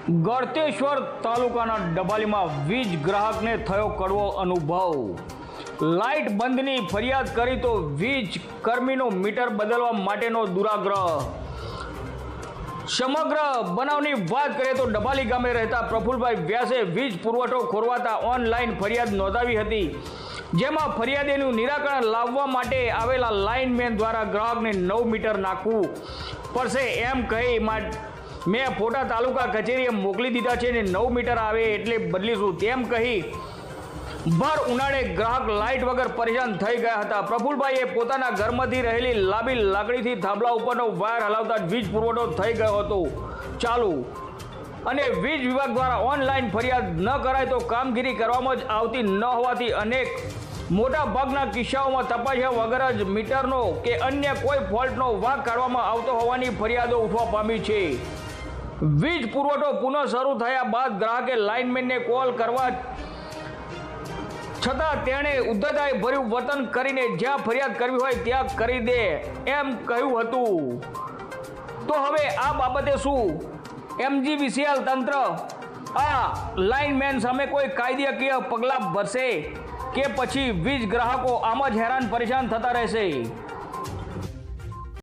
ગળતેશ્વર તાલુકાના ડબાલીમાં વીજ ગ્રાહકને થયો કડવો અનુભવ. લાઇટ બંધની ફરિયાદ કરી તો વીજ કર્મીનો મીટર બદલવા માટેનો દુરાગ્રહ. સમગ્ર બનાવની વાત કરીએ તો ડબાલી ગામે રહેતા પ્રફુલભાઈ વ્યાસે વીજ પુરવઠો ખોરવાતા ઓનલાઈન ફરિયાદ નોંધાવી હતી, જેમાં ફરિયાદીનું નિરાકરણ લાવવા માટે આવેલા લાઇનમેન દ્વારા ગ્રાહકને 9 મીટર નાખવું પડશે એમ કહી મેં ફોટા તાલુકા કચેરીએ મોકલી દીધા છે અને 9 મીટર આવે એટલે બદલીશું તેમ કહી ભર ઉનાળે ગ્રાહક લાઇટ વગર પરેશાન થઈ ગયા હતા. પ્રફુલભાઈએ પોતાના ઘરમાંથી રહેલી લાંબી લાકડીથી થાંભલા ઉપરનો વાયર હલાવતા વીજ પુરવઠો થઈ ગયો હતો ચાલુ, અને વીજ વિભાગ દ્વારા ઓનલાઈન ફરિયાદ ન કરાય તો કામગીરી કરવામાં જ આવતી ન હોવાથી અનેક મોટા ભાગના કિસ્સાઓમાં તપાસ્યા વગર જ મીટરનો કે અન્ય કોઈ ફોલ્ટનો વાંક કાઢવામાં આવતો હોવાની ફરિયાદો ઉઠવા પામી છે. વીજ પુરવઠો પુનઃ શરૂ થયા બાદ ગ્રાહકે લાઇનમેનને કોલ કરવા છતાં તેણે ઉદ્ધતાઈ ભર્યું વર્તન કરીને જ્યાં ફરિયાદ કરવી હોય ત્યાં કરી દે એમ કહ્યું હતું. તો હવે આ બાબતે શું MGVCL તંત્ર આ લાઇનમેન સામે કોઈ કાયદાકીય પગલાં ભરશે કે પછી વીજ ગ્રાહકો આમ જ હેરાન પરેશાન થતા રહેશે?